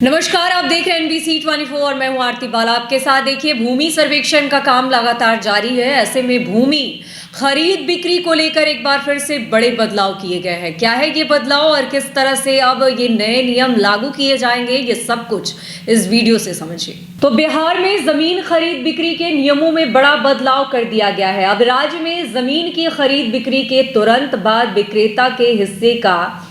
नमस्कार, आप देख रहे हैं NBC 24 और मैं हूं आरती बाला आपके साथ। देखिए, भूमि सर्वेक्षण का काम लगातार जारी है। ऐसे में भूमि खरीद बिक्री को लेकर एक बार फिर से बड़े बदलाव किए गए हैं। क्या है ये बदलाव और किस तरह से अब ये नए नियम लागू किए जाएंगे, ये सब कुछ इस वीडियो से समझिए। तो बिहार में जमीन खरीद बिक्री के नियमों में बड़ा बदलाव कर दिया गया है। अब राज्य में जमीन की खरीद बिक्री के तुरंत बाद विक्रेता के हिस्से का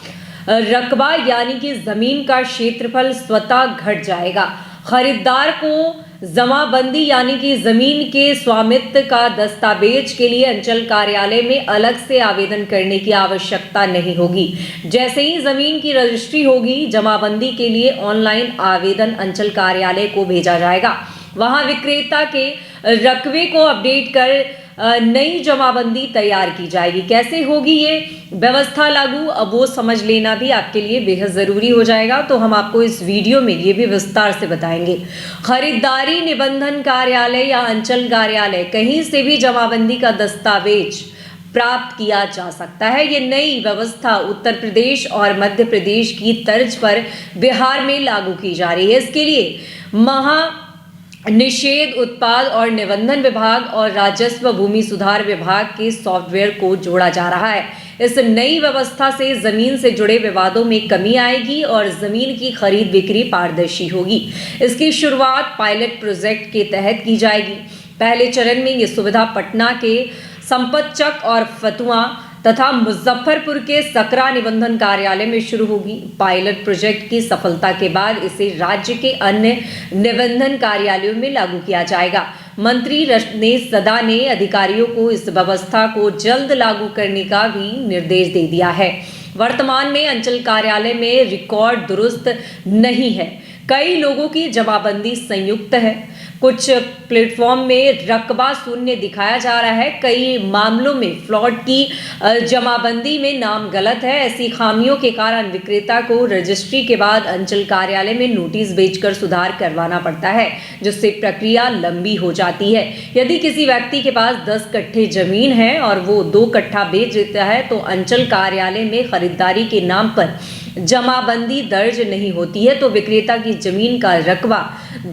रकबा यानी कि जमीन का क्षेत्रफल स्वतः घट जाएगा। खरीदार को जमाबंदी यानी कि जमीन के स्वामित्व का दस्तावेज के लिए अंचल कार्यालय में अलग से आवेदन करने की आवश्यकता नहीं होगी। जैसे ही जमीन की रजिस्ट्री होगी, जमाबंदी के लिए ऑनलाइन आवेदन अंचल कार्यालय को भेजा जाएगा। वहां विक्रेता के रकबे को अपडेट कर नई जमाबंदी तैयार की जाएगी। कैसे होगी ये व्यवस्था लागू, अब वो समझ लेना भी आपके लिए बेहद ज़रूरी हो जाएगा। तो हम आपको इस वीडियो में ये भी विस्तार से बताएंगे। खरीदारी निबंधन कार्यालय या अंचल कार्यालय कहीं से भी जमाबंदी का दस्तावेज प्राप्त किया जा सकता है। ये नई व्यवस्था उत्तर प्रदेश और मध्य प्रदेश की तर्ज पर बिहार में लागू की जा रही है। इसके लिए निषेध उत्पाद और निबंधन विभाग और राजस्व भूमि सुधार विभाग के सॉफ्टवेयर को जोड़ा जा रहा है। इस नई व्यवस्था से जमीन से जुड़े विवादों में कमी आएगी और जमीन की खरीद बिक्री पारदर्शी होगी। इसकी शुरुआत पायलट प्रोजेक्ट के तहत की जाएगी। पहले चरण में ये सुविधा पटना के संपतचक और फतुआ तथा मुजफ्फरपुर के सकरा निबंधन कार्यालय में शुरू होगी। पायलट प्रोजेक्ट की सफलता के बाद इसे राज्य के अन्य निबंधन कार्यालयों में लागू किया जाएगा। मंत्री रजनीश सदा ने अधिकारियों को इस व्यवस्था को जल्द लागू करने का भी निर्देश दे दिया है। वर्तमान में अंचल कार्यालय में रिकॉर्ड दुरुस्त नहीं है। कई लोगों की जमाबंदी संयुक्त है। कुछ प्लेटफॉर्म में रकबा शून्य दिखाया जा रहा है। कई मामलों में प्लॉट की जमाबंदी में नाम गलत है। ऐसी खामियों के कारण विक्रेता को रजिस्ट्री के बाद अंचल कार्यालय में नोटिस भेजकर सुधार करवाना पड़ता है, जिससे प्रक्रिया लंबी हो जाती है। यदि किसी व्यक्ति के पास 10 कट्ठे जमीन है और वो 2 कट्ठा बेच देता है तो अंचल कार्यालय में खरीदारी के नाम पर जमाबंदी दर्ज नहीं होती है, तो विक्रेता की जमीन का रकबा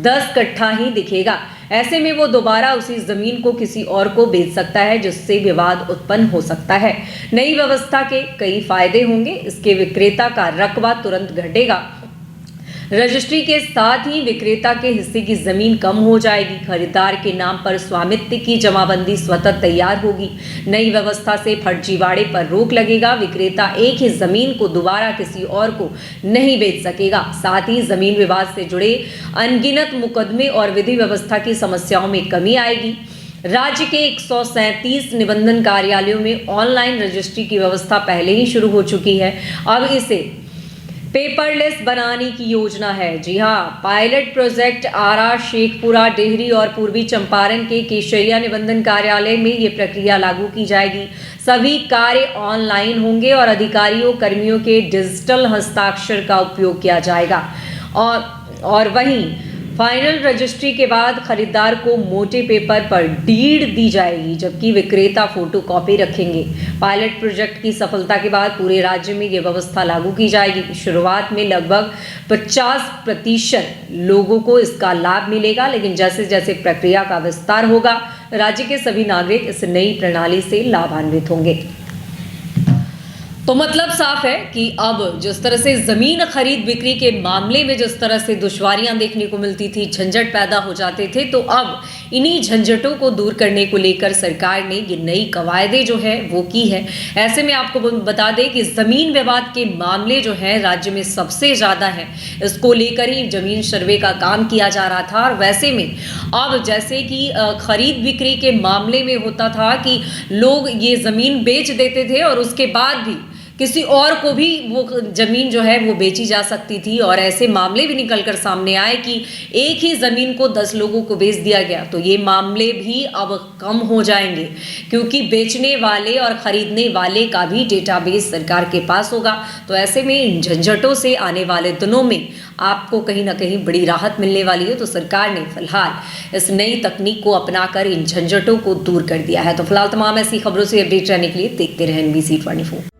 10 कट्ठा ही दिखेगा। ऐसे में वो दोबारा उसी जमीन को किसी और को बेच सकता है, जिससे विवाद उत्पन्न हो सकता है। नई व्यवस्था के कई फायदे होंगे। इसके विक्रेता का रकबा तुरंत घटेगा। रजिस्ट्री के साथ ही विक्रेता के हिस्से की जमीन कम हो जाएगी। खरीदार के नाम पर स्वामित्व की जमाबंदी स्वतः तैयार होगी। नई व्यवस्था से फर्जीवाड़े पर रोक लगेगा। विक्रेता एक ही जमीन को दोबारा किसी और को नहीं बेच सकेगा। साथ ही जमीन विवाद से जुड़े अनगिनत मुकदमे और विधि व्यवस्था की समस्याओं में कमी आएगी। राज्य के 137 निबंधन कार्यालयों में ऑनलाइन रजिस्ट्री की व्यवस्था पहले ही शुरू हो चुकी है। अब इसे पेपरलेस बनाने की योजना है। जी हाँ, पायलट प्रोजेक्ट आरा, शेखपुरा, डेहरी और पूर्वी चंपारण के केशरिया निबंधन कार्यालय में ये प्रक्रिया लागू की जाएगी। सभी कार्य ऑनलाइन होंगे और अधिकारियों कर्मियों के डिजिटल हस्ताक्षर का उपयोग किया जाएगा। और वहीं फाइनल रजिस्ट्री के बाद खरीदार को मोटे पेपर पर डीड दी जाएगी, जबकि विक्रेता फोटोकॉपी रखेंगे। पायलट प्रोजेक्ट की सफलता के बाद पूरे राज्य में ये व्यवस्था लागू की जाएगी। शुरुआत में लगभग 50% लोगों को इसका लाभ मिलेगा, लेकिन जैसे जैसे प्रक्रिया का विस्तार होगा, राज्य के सभी नागरिक इस नई प्रणाली से लाभान्वित होंगे। तो मतलब साफ है कि अब जिस तरह से जमीन खरीद बिक्री के मामले में जिस तरह से दुश्वारियां देखने को मिलती थी, झंझट पैदा हो जाते थे, तो अब इन्हीं झंझटों को दूर करने को लेकर सरकार ने ये नई कवायदें जो है वो की है। ऐसे में आपको बता दें कि जमीन विवाद के मामले जो है राज्य में सबसे ज़्यादा है। इसको लेकर ही जमीन सर्वे का काम किया जा रहा था। और वैसे में अब जैसे कि खरीद बिक्री के मामले में होता था कि लोग ये ज़मीन बेच देते थे और उसके बाद भी किसी और को भी वो ज़मीन जो है वो बेची जा सकती थी। और ऐसे मामले भी निकल कर सामने आए कि एक ही ज़मीन को 10 लोगों को बेच दिया गया। तो ये मामले भी अब कम हो जाएंगे, क्योंकि बेचने वाले और ख़रीदने वाले का भी डेटाबेस सरकार के पास होगा। तो ऐसे में इन झंझटों से आने वाले दिनों में आपको कहीं ना कहीं बड़ी राहत मिलने वाली है। तो सरकार ने फिलहाल इस नई तकनीक को अपनाकर इन झंझटों को दूर कर दिया है। तो फिलहाल तमाम ऐसी खबरों से अपडेट रहने के लिए देखते रहें NBC 24।